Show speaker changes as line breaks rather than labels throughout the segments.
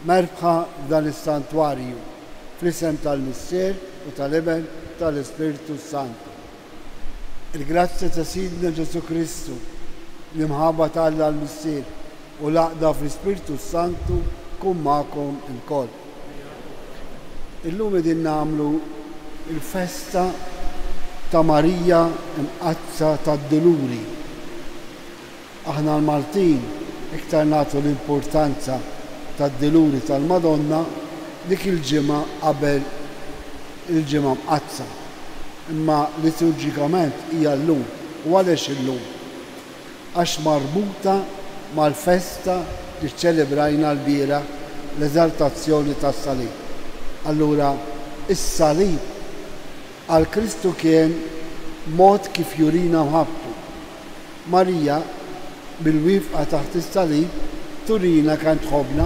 merbħa f'dan is-santwarju fl-isem tal-Missier u tal-Ibn tal-Ispiritu Santu. Il-grazzja ta' Sidna Ġesu Kristu, l-imħabba tal-Alla l-Missier u l-aqda fl-Ispiritu Santu kun magħkom ilkoll. Illum qegħdin nagħmlu il-festa ta' Marija Mqazza tad-Duluri. Aħna l-Maltin iktar nagħtu l-importanza tad-Duluri tal-Madonna dik il-ġimgħa qabel il-ġimgħa Mqazza. Imma liturġikament hija llum. U għaliex illum? Għax marbuta mal-festa li ċċelebrajna l-bieraħ l-eżaltazzjoni tas-salib. Allura is-salib għal Kristu kien mod kif jurina mħabtu. Marija bil-wifqa taħt is-salib turina kan tħobbna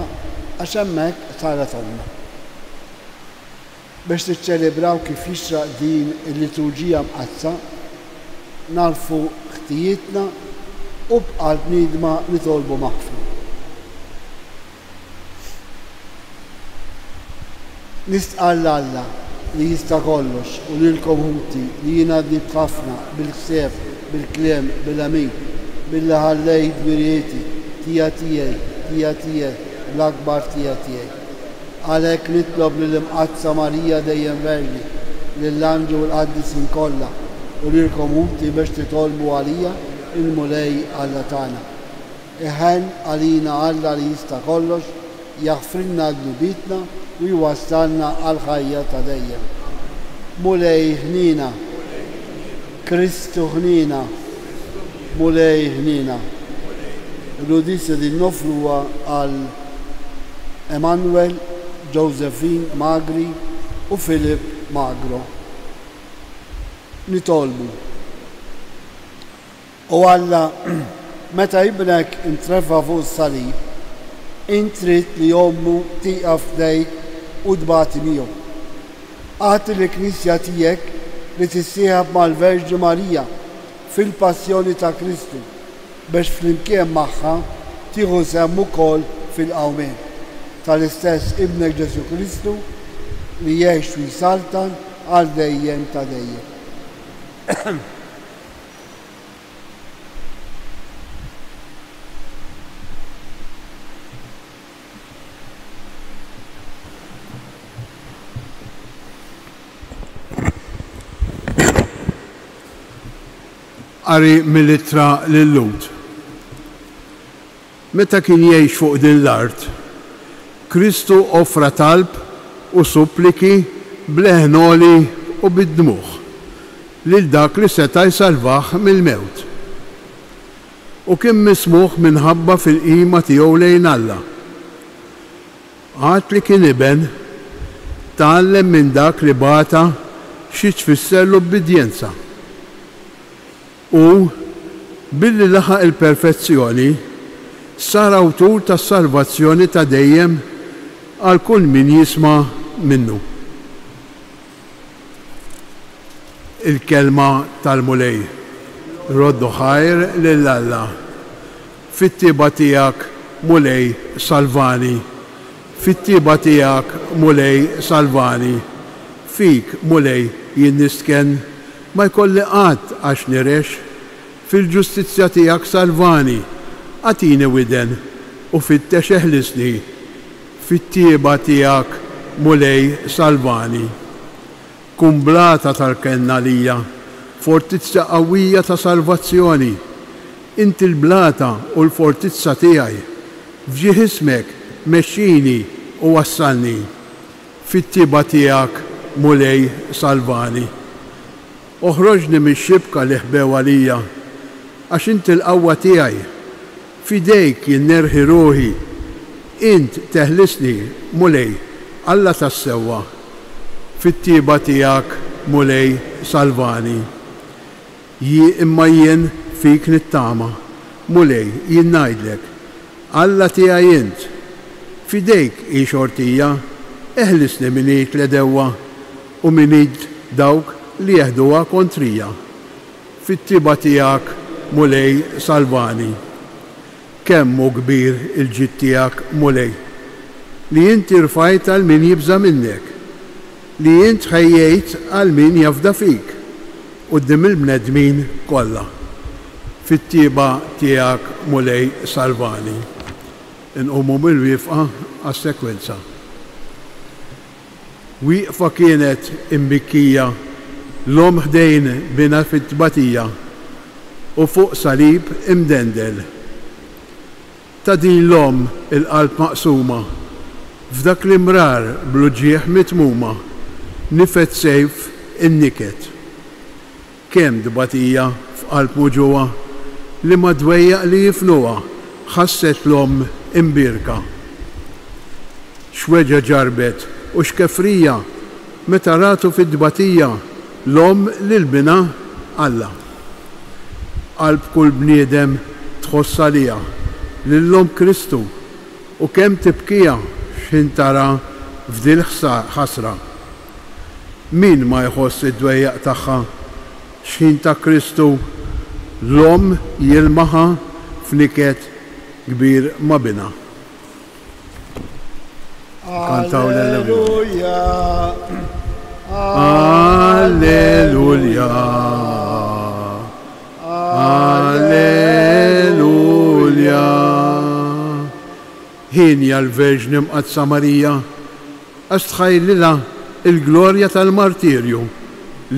għax hemmhekk saret omna. Biex tiċċelebraw kif jixraq din il-liturġija mqazza, narfu ħtijietna u b'qalb niedma nitolbu maghfra. Nistqal Alla li jista' kollox u lilkom ħuti li jiena għaddit ħafna bil-ħsieb, bil-kliem, bil-amin, billi ħallejt birjieti tiegħi, l-akbar tiegħi. Għalhekk nitlob lill-Imqazza Marija dejjem Verġi, lill-Anġu u l-Qaddisin kollha u lilkom ħuti biex titolbu għalija il-mulej Alla tagħna. Iħen għalina Alla li jista' kollox, jaħfrilna d-dubitna u jwassalna għal-ħajja ta' dejjem. Mulej ħnina, Kristu ħnina, mulej ħnina. L-udizja din nofruha għal Emanuel, Josephine Magri u Filip Magro. Nitolbu. U Alla, meta ibnek intrefa fuq is-salib, intrit li jommu tiqaf f'dejk u tbati miegħu. Għati l-Knisja tiegħek li tissieħab mal-Verġi Marija fil-passjoni ta' Kristu biex flimkien magħha tieħu semm ukoll fil-qawmien tal-istess Ibnek Ġesu Kristu li jgħix u jsaltan għal dejjem ta' dejjem.
Qari mill-ittra lill-Lut. Meta kien jgħix fuq din l-art, Kristu offra talb u suppliki bleħnoli u bid-dmuħ lil dak li seta' jsalvah mill-mewt. U kien mismuħ minħabba fil-qima tiegħu lejn Alla. Għad li kien iben tgħallem minn dak li bata xi tfisser l-obbedjenza. U billi laħaq il-perfezzjoni sar awtur tas-salvazzjoni ta' dejjem għal kull min jisma' minnu. Il-kelma tal-mulej. Roddu ħajr lil Alla. Fit-tieba tiegħek mulej salvani. Fit-tieba tiegħek mulej salvani. Fik mulej jien nisken ma jkolli qatt għax nirex, fil-ġustizzja tiegħek salvani, għatini widen u fittex eħlisni, fit-tieba tiegħek mulej salvani. Kumblata tal-kenna lija, fortizza qawwija ta' salvazzjoni, inti l-blata u l-fortizza tiegħi, f'ġieħ ismek mexxini u wassalni, fit-tieba tiegħek mulej salvani. Oħroġni mix-xibka li ħbew għalija, għax inti l-qawwa tiegħi, fidejk jinnerħi ruħi, int teħlisni mulej Alla tas-sewwa, fit-tieba tiegħek mulej salvani. Imma jien fik nittama, mulej jien ngħidlek, Alla tiegħi int, fidejk hi xortija, eħlisni min hik l-edewwa u min id dawk li jeħduha kontrija. Fit-tieba tiegħek mulej salvani. Kemmu kbir il-ġid tiegħek mulej. li inti rfajt għal min jibża minnek, li int ħejjejt għal min jafda fik qudiem il-bnedmin kollha. Fit-tieba tiegħek Mulej Salvani. Inqumu mill-wieqfa għas-sekwenza. Wieqfa kienet imbikkija l-om ħdejn bina fit-tbatija u fuq salib imdendel. Ta' din l-om il-qalb maqsuma, f'dak l-imrar bluġieħ mitmuma, nifet sejf in-niket. Kemm dbatija f'qalb ġuwa li madwejjaq li jifnuha ħasset l-om imbirka. Xweġa ġarbet u xkefrija meta ratu fid-dbatija l-om lil-bina Alla. Qalb kull bniedem tħoss għalija lill-om Kristu u kemm tibkija x'in tara f'dil ħasra. Min ma jħoss id-dwejjaq tagħha x'in ta' Kristu l-om jilmaħa f'niket kbir ma' bina.
Alleluja,
Alleluja, Alleluja. Ħinja l-Verġni mqazza Marija għax tħajlilha il-glorja tal-martirju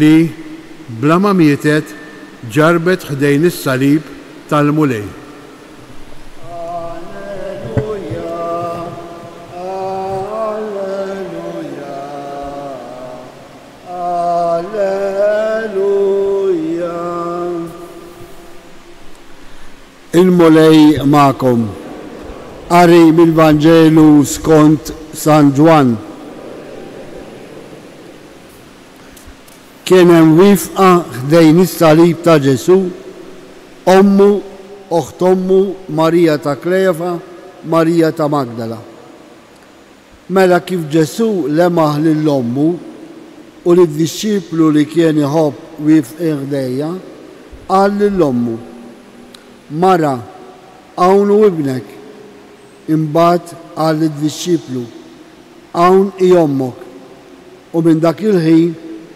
li bla ma mietet ġarbet ħdejn is-salib tal-Mulej.
Il-Mulej ma'kom. Qari mill-Vanġelu skont San Ġwan. Kien hemm wifqa ħdejn is-salib ta' Ġesu, ommu, oħt ommu Marija ta' Klefa, Marija ta' Magdala. Mela kif Ġesu lemaħ lill-ommu u lid-dixxiplu li kien iħobb wifq ħdejja, qal lill-ommu: Mara, hawn hu ibnek. Imbagħad qal lid-dixxiplu: hawn hi ommok. U minn dak il-ħin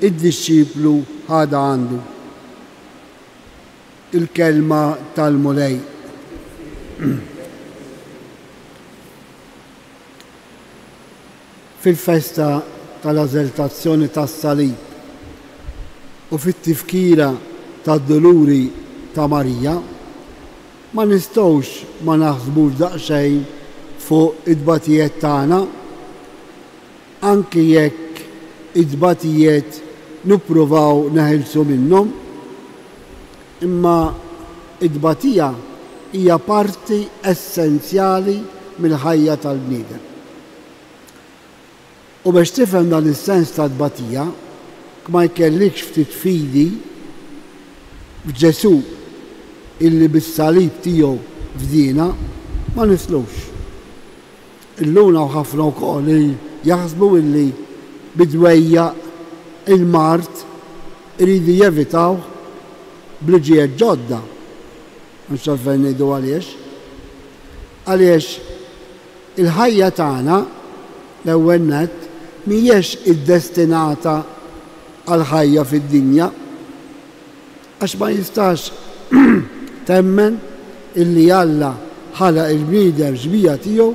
id-dixxiplu ħada għandu. Il-kelma tal-Mulej. Fil-festa tal-eżaltazzjoni tas-salib u fit-tifkira tad-doluri ta' Marija, ma nistgħux ma naħsbux daqsxejn fuq id-dbatijiet tagħna, anki jekk id-dbatijiet nippruvaw neħilsu minnhom, imma id-dbatija hija parti essenzjali mill-ħajja tal-bniedem. U biex tifhem dan is-sens ta' dbatija, ma jkellikx ftit fidi f'Ġesu illi bis-salib tiegħu fdina ma nislux. Illuna ħafna wkoll li jaħsbu illi bidwejja il-mart iridu jevitaw bliġijiet ġodda. Mhux għalfejn ngħidu għaliex. Għaliex il-ħajja tagħna l-ewwel nett mhijiex iddestinata għal ħajja fid-dinja għax ma jistax temmen illi Alla ħalaq il-bniedem ġbija tiegħu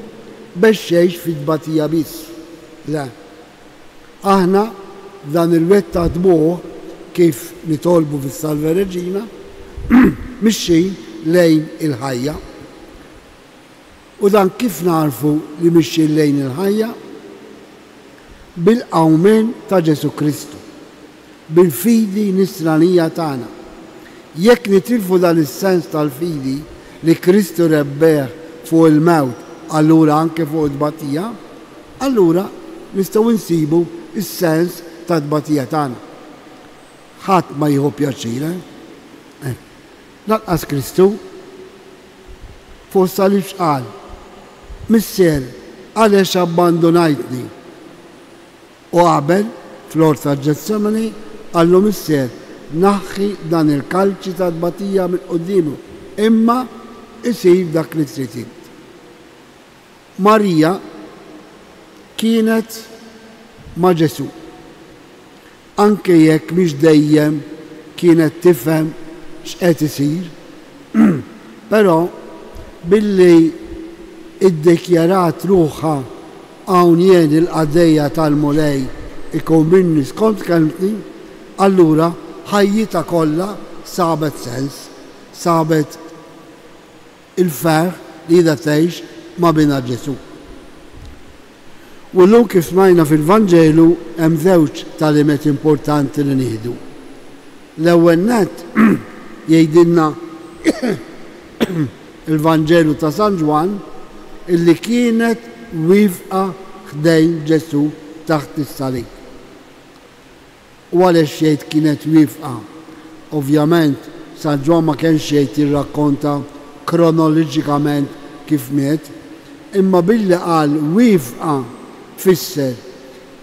biex jgħix fid-dbatija biss. Le. Aħna dan il-wett ta' dmuħ kif nitolbu fis-Salve Reġina mixxin lejn il-ħajja. U dan kif narfu li mixxin lejn il-ħajja? Bil-qawmen ta' Ġesu Kristu, bil-fidi nisranija tagħna. Jekk nitilfu dan is-sens tal-fidi li Kristu rebbeħ fuq il-mewt, allura anke fuq id-dbatija, allura nistgħu nsibu is-sens ta' dbatija tagħna. Ħadd ma jieħu pjaċir, lanqas Kristu fuq salib x'qal: Missier, għalex abbandonajtni? U qabel fl-ort ta' Ġetsemani qallu: Missier, naħħi dan il-kalċi ta' dbatija minn qudiemu, imma isir dak li trid. Marija kienet ma' Ġesu. Anke jekk mhix dejjem kienet tifhem x'qed isir, però billi iddikjarat ruħha hawn jien il-qadejja tal-mulej ikun minni skont kelmtni, allura ħajjita kollha sabet sens, sabet il-ferħ li da tgħix ma' bina Ġesu. U llum kif smajna fil-Vanġelu hemm żewġ talimet importanti li nieħdu. L-ewwel nett jgħidilna il-Vanġelu ta' San Ġwan illi kienet wifqa ħdejn Ġesu taħt is-salib. U għaliex jgħid kienet wifqa? Ovvjament San Ġwan ma kienx jgħid jirrakkonta kronoloġikament kif miet, imma billi qal wifqa tfisser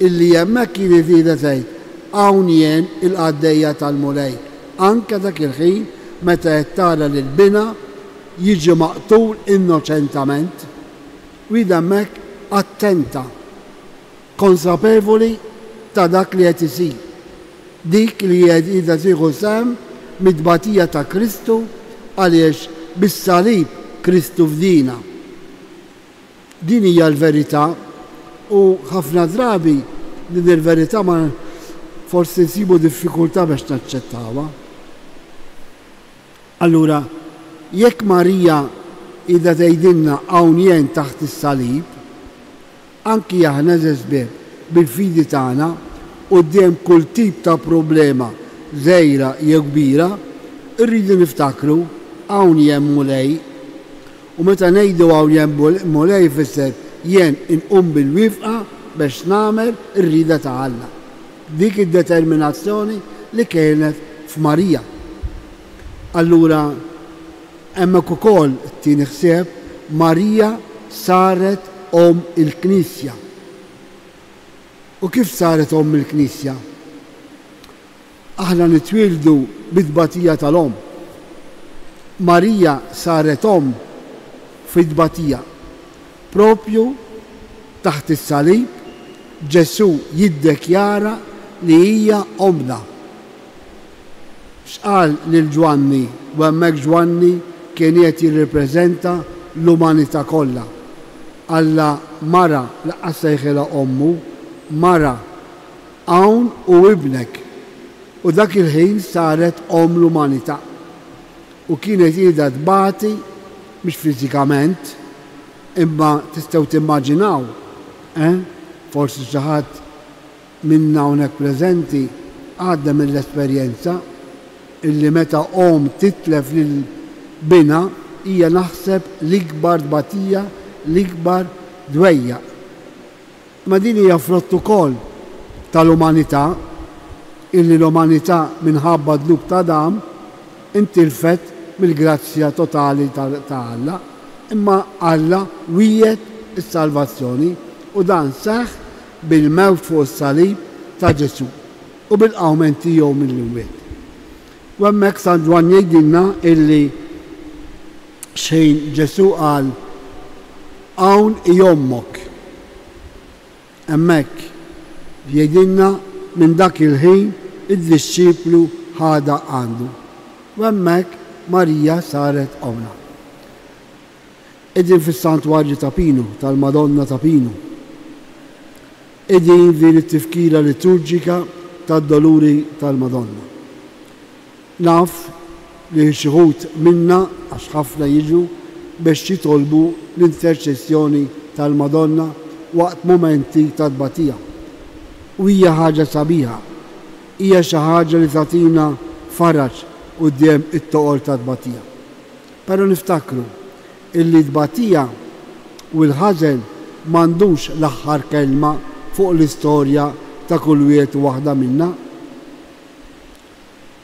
illi hemmhekk kienet qiegħda tgħid hawn jien il-qaddejja tal-mulej. Anke dak il-ħin meta qed tara lil bina jiġi maqtul innoċentament, u hemmhekk attenta, konsapevoli ta' dak li qed isir. Dik li qiegħda tieħu sehem mid-tbatija ta' Kristu għaliex bis-salib Kristu fdina. Din hija l-verità u ħafna drabi din il-verità ma forsi nsibu diffikultà biex naċċettawha. Allura, jekk Marija qiegħda tgħidilna hawn jien taħt is-salib, anki aħna żbieb bil-fidi tagħna quddiem kull tip ta' problema żgħira jew kbira, irridu niftakru hawn jien mulej. U meta ngħidu hawn jien mulej ifisser jien inqum bil-wifqa biex nagħmel ir-rieda ta' Alla. Dik id-determinazzjoni li kienet f'Marija. Allura hemmhekk ukoll tieni ħsieb Marija saret il-Knisja. U kif saret il-Knisja? Aħna nitwildu bit-tbatija tal-om. Marija saret fit-tbatija. Propju taħt is-salib Ġesu jiddekjara li hija omna. X'qal lil Ġwanni, u hemmhekk Ġwanni kien qed jirrappreżenta l-umanità kollha. Alla mara laqqas sejħilha ommu, mara hawn u ibnek. U dak il-ħin saret l-umanità. U kienet qiegħda tbati mhux fiżikament, imma tistgħu timmaġinaw, forsi xi ħadd minna hawnhekk preżenti għadda mill-esperjenza illi meta titlef lil bina hija naħseb l-ikbar tbatija, l-ikbar dwejja. Ma din hija frott ukoll tal-umanità illi l-umanità minħabba dlub ta' Adam intilfet mill-grazzja totali ta' Alla, imma Alla wiegħed is-salvazzjoni u dan seħħ bil-mewt fuq is-salib ta' Ġesu u bil-qawment tiegħu mill-imwiet. U hemmhekk San Ġwan jgħidilna illi xejn Ġesu qal hawn hi ommok. Hemmhekk jgħidilna minn dak il-ħin id-disċiplu ħada għandu. U hemmhekk Marija saret omna. Qegħdin fis-Santwarju ta' Pinu, tal-Madonna ta' Pinu. Qegħdin din it-tifkira liturġika tad-doluri tal-Madonna. Naf li xi wħud minna għax ħafna jiġu biex jitolbu l-interċessjoni tal-Madonna waqt momenti ta' tbatija. U hija ħaġa sabiħa, hija xi ħaġa li tagħtina faraġ quddiem it-toqol ta' tbatija. Però niftakru illi tbatija u l-ħażen m'għandux l-aħħar kelma fuq l-istorja ta' kull wieħed u waħda minna.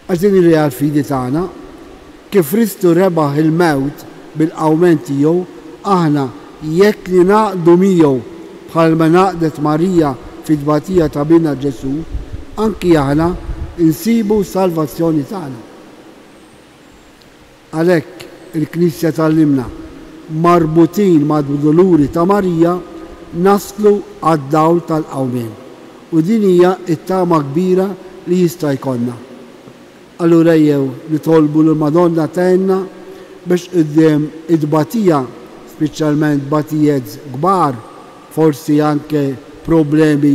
Għax din ir-real fidi tagħna kif Kristu rebaħ il-mewt bil-qawment tiegħu, aħna jekk li naqdu miegħu bħalma naqdet Marija fit-tbatija ta' bina Ġesu, anki aħna insibu salvazzjoni tagħna. Għalhekk il-Knisja tal-limna marbutin mad-doluri ta' Marija naslu għad-dawl tal-qawmien. U din hija t-tama kbira li jista' jkollna. Allura jew nitolbu l-Madonna tenna biex qudiem id-batija, speċjalment batijiet kbar, forsi anke problemi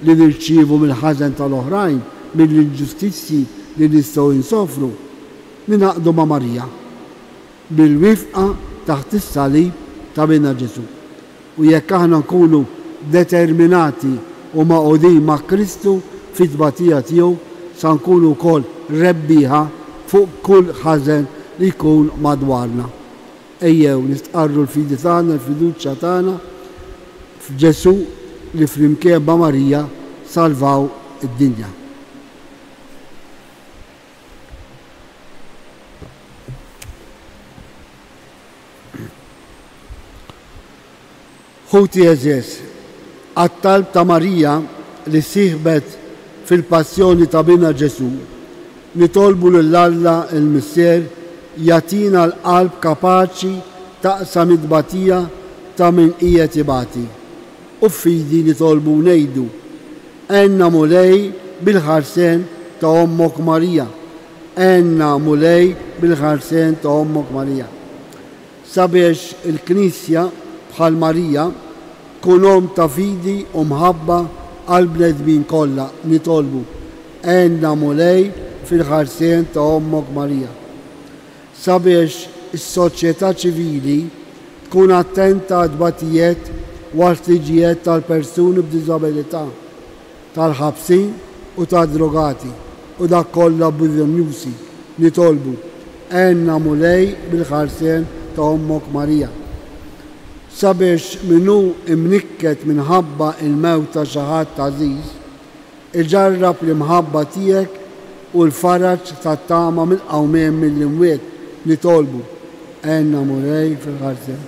li nirċievu mill-ħażen tal-oħrajn, mill-inġustizzji li nistgħu insofru, ninaqdu ma' Marija bil-wifqa taħt is-salib ta' Bina Ġesu. U jekk aħna nkunu determinati u maqudin ma' Kristu fit-tbatija tiegħu, sa nkunu wkoll rebbieħa fuq kull ħażen li jkun madwarna. Ejjew nistqarru l-fidi tagħna, l-fiduċja tagħna f'Ġesu li flimkien ma' Marija salvaw id-dinja. Ħuti eżess, għat-talb ta' Marija li sieħbet fil-passjoni ta' Bina Ġesu, nitolbu lill-Alla il-Missier jatina l-qalb kapaċi taqsam id-batija ta' min qiegħed ibati. U fidi nitolbu ngħidu enna mulej bil-ħarsien ta' Ommok Marija. Enna mulej bil-ħarsien ta' Ommok Marija. Sabiex il-Knisja bħal Marija kun ta' fidi u mħabba għal-bnedmin kollha nitolbu enna mulej fil-ħarsien ta' Ommok Marija. Sabiex is-soċjetà ċivili tkun attenta għad-batijiet u għal-ħtiġijiet tal-persuni b'diżabilità, tal-ħabsin u tad-drogati u dak kollha b'bżonjusi nitolbu enna mulej bil-ħarsien ta' Ommok Marija. Sabiex minnu imnikket minħabba il-mewt ta' xi ħadd għażiż, iġarrab l-imħabba tiegħek u l-faraġ tat-tama mill-qawmien mill-imwiet nitolbu enna mulej fil-ħarsien.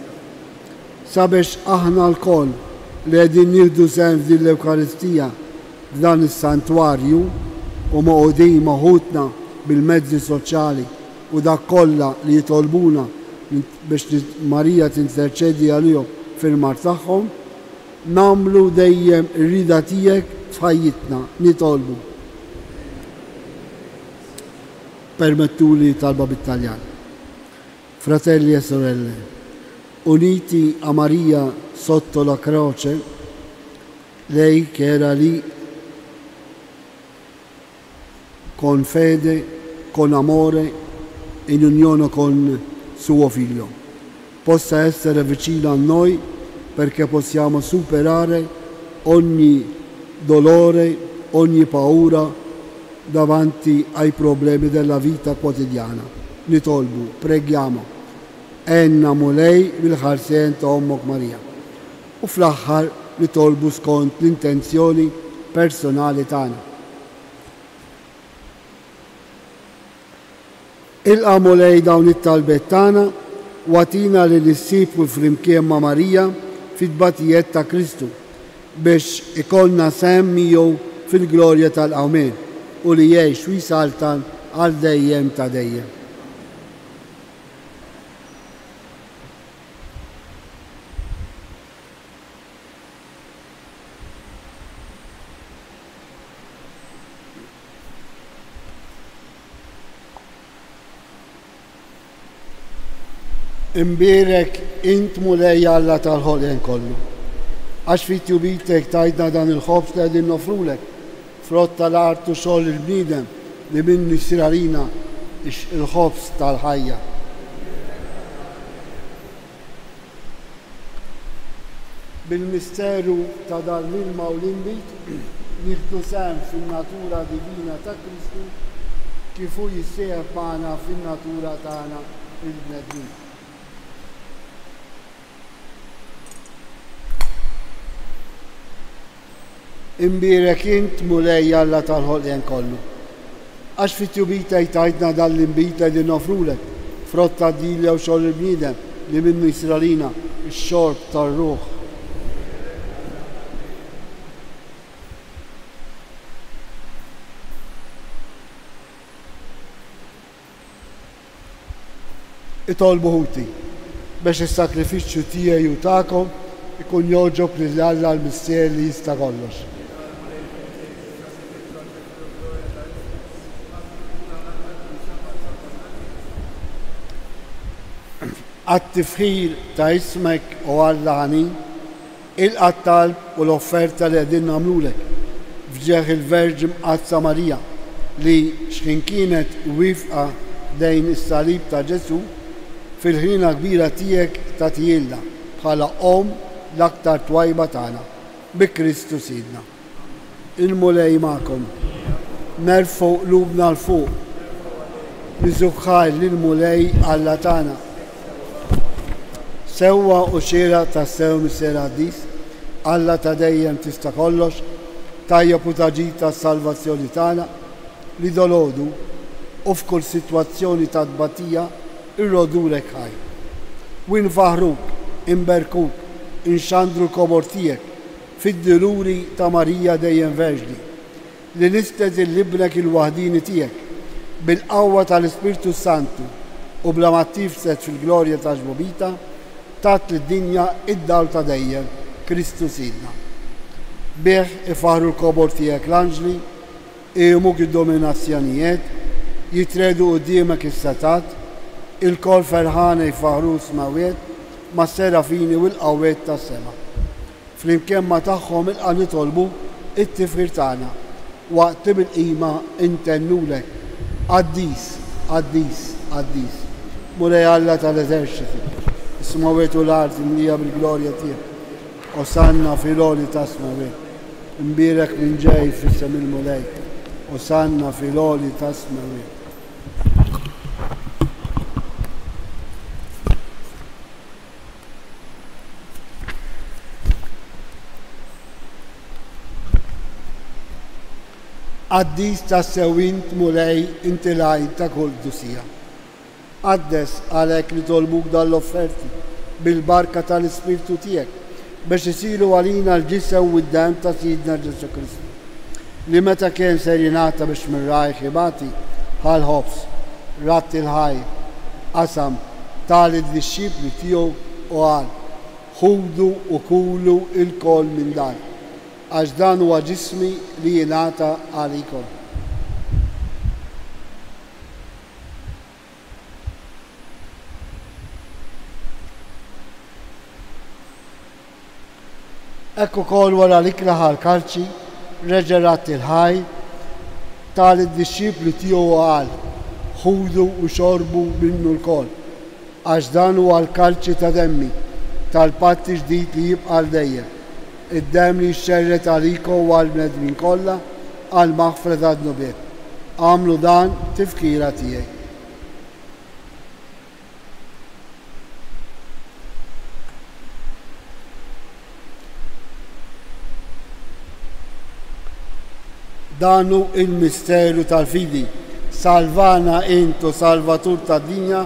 Sabiex aħna l-koll li qegħdin nieħdu sehem f'din l-Ewkaristija f'dan is-santwarju u moqogħdin maħutna bil-mezzi soċjali u dak kollha li jitolbuna biex Marija tinterċedi għalihom fil-mar tagħhom, nagħmlu dejjem ir-rida tiegħek f'ħajjitna nitolbu. Permettuli talba bit-Taljan. Fratelli e sorelle, uniti a Maria sotto la croce, lei che era lì con fede, con amore, in unione con suo figlio, possa essere vicino a noi perché possiamo superare ogni dolore, ogni paura davanti ai problemi della vita quotidiana. Nitolbu, preghiamo, enna mulej bil-ħarsien ta' Ommok Marija. U fl-aħħar nitolbu skont l-intenzjoni personali tagħna. Ilqa' mulej dawn it-talbiet tagħna u għatina li nissiebu flimkien ma' Marija fit-tbatijiet ta' Kristu biex ikollna sehem miegħu fil-glorja tal-qawmien u li jgħix u jsaltan għal dejjem ta' dejjem. Imbierek int mulej Alla tal-ħolqien kollu. Għax fit-tjubitek tajdna dan il-ħobs li qegħdin nofrulek, frott tal-art u xogħol il-bniedem li minnu jsir għalina il-ħobs tal-ħajja. Bil-misteru ta' dal-milma u l-inbit nieħdu sehem fin-natura divina ta' Kristu kif hu jissejjeb magħna fin-natura tagħna il-bnedmin. Imbierek int mulej Alla tal-ħolqien kollu. Għax fit-tjubitek tajdna dal-inbit li nofrulek, frott tad-dilja u xogħol il-bniedem li minnu jsir għalina x-xorb tar-ruħ. Itolbu ħuti biex is-sakrifiċċju tiegħi u tagħkom ikun joġob li Alla l-mister li jista' kollox. Għat-tifħir ta' ismek u Alla ħanin, il-qattalb u l-offerta li għedin namlulek fġeħ il-Verġi Mqazza Marija li x'kien kienet wifqa dejn is-salib ta' Ġesu fil-ħina kbira tiegħek ta' tijilla bħala l-aktar twajba tagħna bi Kristu Sidna. Il-mulej magħkom. Nerfgħu qlubna l-fuq niżukħar lill-mulej Alla tagħna. Sewwa u xiera ta' sew missier Addis, Alla ta' dejjem tista' kollox, tajjeb u taġid tas-salvazzjoni tagħna li dolodu u f'kull sitwazzjoni ta' tbatija irrodulek ħaj. U nfaħruk, imberkuk, inxandru l-kobor tiegħek fid-diruri ta' Marija dejjem Verġni li nisted il-libnek il-waħdini tiegħek bil-qawwa tal-Ispirtu Santu u bla ma tifset fil-glorja ta' ġbobita tat lid-dinja id-dawl ta' dejjem Kristu Sidna. Bih ifaħru l-kobor tiegħek l-anġli, imuk id-dominazzjonijiet, jitredu quddiemek is-setat, il-kol ferħana jfaħru smawiet ma' serafini u l-qawwiet tas-sema. Flimkien ma' tagħhom ilqa' nitolbu it-tifħir tagħna waqt bil-qima intennulek Addis, Addis, Addis. Mulej Alla tal-eżerċiti, is-smawiet u l-art imlija bil-glorja tiegħek. Osanna fil-oli ta' smawiet. Imbirek minn ġej fissem il-mulej. Osanna fil-oli ta' smawiet. Addis ta' sewint mulej inti lajn ta' kull dusija. Addes għalek li tolbuk dal-offerti bil-barka tal-Ispirtu tiegħek biex isiru għalina l-ġissew u d-dam ta' Sidna Ġesu Kristu. Li meta kien ser jingħata biex mir-rajħ jibati ħal-ħobs, rat il-ħaj, qasam tal-disċipli tiegħu u qal ħudu u kulu il-kol minn dan għax dan huwa ġismi li jingħata għalikom. Ekku kol wara l-ikla ħal-kalċi, reġerat il-ħaj, tal-disċipli tiegħu qal ħudu u xorbu minnu l-kol, għax dan huwa l-kalċi ta' demmi, tal-patti ġdid li jibqa' dejjem. Id-dem li xxerret għalikom u għal-bnedmin kollha għal-maħfra ta' d-nubiet. Għamlu dan tifkira tiegħi. Danu il-misteru tal-fidi, salvana intu salvatur ta' dinja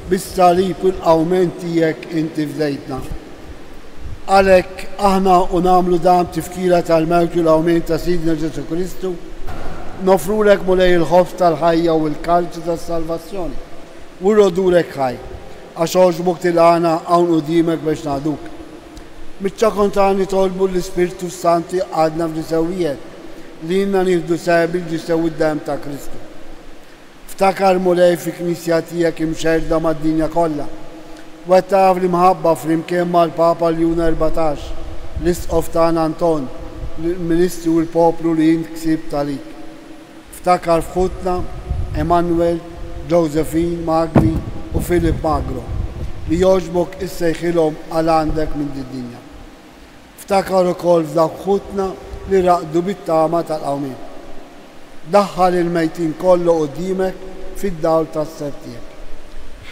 bis-salib u l-awment tiegħek inti fdejtna. Għalek aħna u namlu dan tifkira tal-mewt u l-awment ta' Sidna Ġesu Kristu, nofrulek mulej il-ħobs tal-ħajja u l-kalċi tas-salvazzjoni. U rodulek ħaj, għax oġbuk tilqana hawn quddiemek biex ngħaduk. Miċċa kontani tolbu l-Ispirtu Santi għadna f'nisewijiet li jinna nieħdu sebi ġisew id-dem ta' Kristu. Ftakar mulej fi knisja tiegħek imxerda mad-dinja kollha. Wettaf li mħabba flimkien mal-Papa Ljun 14, l-isqof tagħna Anton, l-Ministri u l-poplu li jint ksib talik. Ftakar f'ħutna Emanuel, Josephine Magri u Filip Magro li joġbok issejħilhom għal għandek minn din-dinja. Ftakar ukoll f'dak ħutna li raqdu bit-tama tal-qawmien. Daħħal il-mejtin kollu qudiemek fid-dawl tas-seb tiegħek.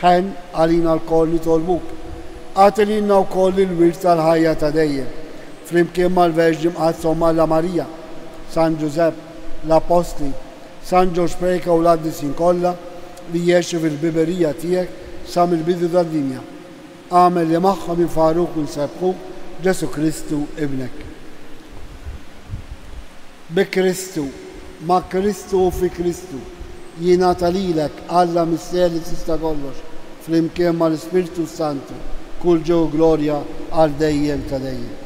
Ħen għalina l-koll nitolbuk. Għatilina wkoll il-wirt tal-ħajja ta' dejjem. Flimkien mal-Verġi Mqazza Alla Marija, San Ġusepp, l-Apostli, San Ġorġ Preka u l-Qaddisin kollha li jgħixu fil-biberija tiegħek sa mill-bidu tad-dinja. Għamel li magħhom infaruk u nsebħuk Ġesu Kristu ibnek. Bi Kristu, ma' Kristu u fi Kristu, jingħata lilek Alla mister li tista' kollox, flimkien mal-Ispirtu Santu, kull ġew glorja għal dejjem ta' dejjem.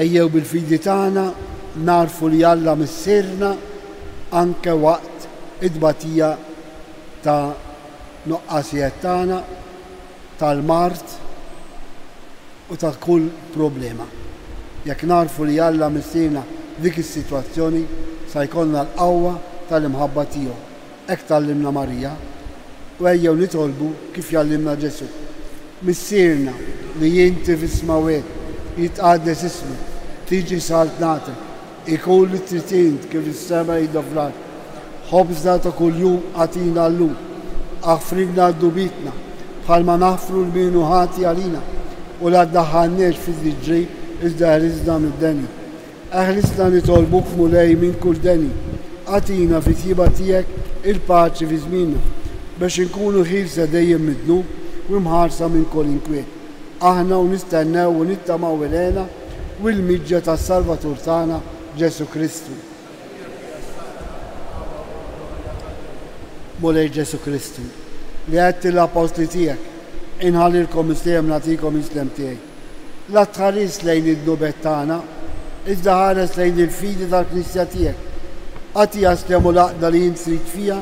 Ejjew bil-fidi tagħna narfu li Alla missirna anke waqt id-batija ta' nuqqasijiet tagħna, tal-mart u ta' kull problema. Jekk narfu li Alla missirna dik is-sitwazzjoni sa jkollna l-qawwa tal-imħabba tiegħu. Hekk tallimna Marija u ejjew nitolbu kif jallimna Ġesu. Missirna li jinti fis-smawet jitqaddes ismu, tiġi saltnatek, ikun li tritint kif is-sema jidoflar. Ħobżna ta' kuljum għatina llum, aħfrilna d-dubitna bħalma naħfru l-minu ħati għalina u la ddaħħalniex fi iżda ħrisna mid-deni. Eħlisna nitolbuk mulej minn kull deni, għatina fi tjiba tiegħek il-paċi fi żmienna biex inkunu ħilsa dejjem mid-dnub u mħarsa minn kull inkwiet. Aħna u nistennew u nittamaw ilena u l-miġġa tas-Salvatur tagħna Ġesu Kristu. Mulej Ġesu Kristu li għedt l-apostli tiegħek inħallilkom islem nagħtikom islem tiegħi. La tħares lejn id-nubet tagħna, iżda ħares lejn il-fidi tal-Knisja tiegħek. Għati jaslemu l-aqda li jint trid fiha,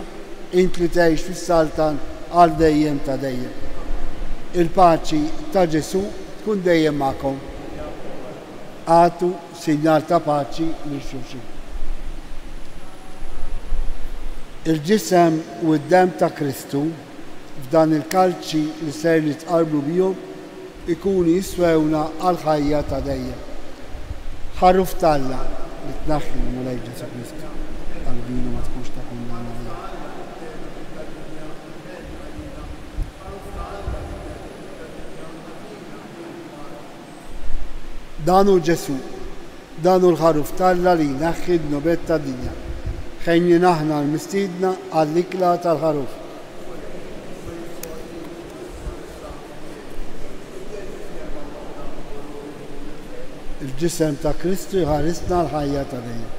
int li tgħix fis-saltan għal dejjem ta' dejjem. Il-paċi ta' Ġesu tkun dejjem magħkom. Għatu sinjal ta' paċi lil xulxin. Il-ġisem u d-dem ta' Kristu f'dan il-kalċi li ser nitqarbu bihom ikunu jiswewna għal ħajja ta' dejjem. Ħarruf talla li tnaħħi mulej Ġesu Kristu. Qalbina ma tkunx ta' kundanna. Danu Ġesu, danu l-ħaruf talla li naħħi d-nubet ta' dinja. Ħejni naħna l-mistidna għall-ikla tal-ħaruf. Il-ġisem ta' Kristu jħarisna l-ħajja ta' dejjem.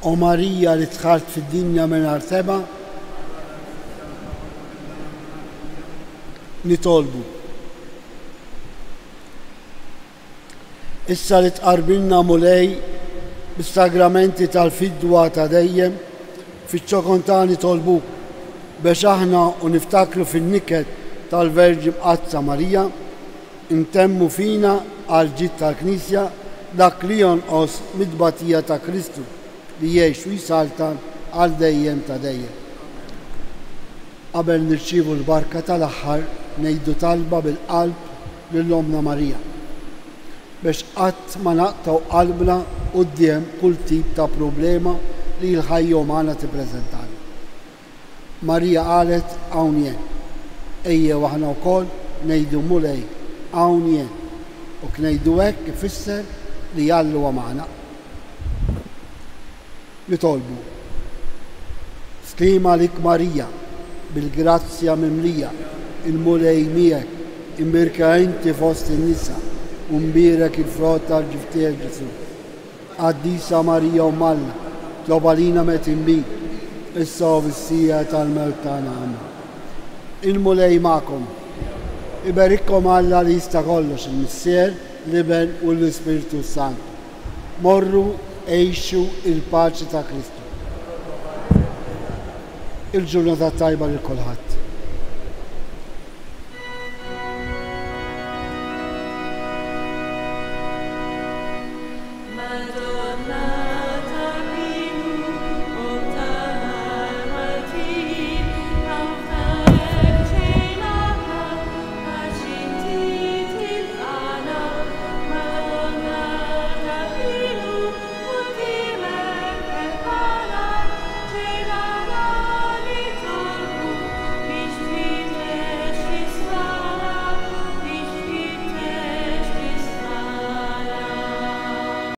u Marija li tħalt fid-dinja mingħajr teba, nitolbu. Issa li tqarbilna mulej bis-sagramenti tal-fidwa ta' dejjem fiċ-ċokontani tolbuk biex aħna u niftakru fin-niket tal-Verġi Mqazza Marija intemmu fina għal ġid tal-Knisja dak li jonqos mid-tbatija ta' Kristu li jgħix u jisaltan għal dejjem ta' dejjem. Qabel nirċievu l-barka tal-aħħar ngħidu talba bil-qalb lill-Omna Marija biex qatt ma naqtaw qalbna quddiem kull tip ta' problema li l-ħajja umana tippreżentana. Marija qalet hawn jien, ejjew aħna wkoll ngħidu mulej hawn jien u ngħidu hekk ifisser li Alla huwa magħna. Nitolbu. Stima lik Marija, bil-grazzja mimlija, il-mulej miegħek, imbirka inti fost in-nisa, u mbirek il-frott tal-ġiftieħ Ġesu. Qaddisa Marija Ummalla, tlob għalina meta inbik, issa u fis-sija tal-mewt tagħna amen. Il-mulej magħkom, iberikkom Alla li jista' kollox, il-Missier, l-Iben u l-Ispiritu Santu. Morru għejxu il-paċi ta' Kristu. Il-ġurnata tajba lil kulħadd.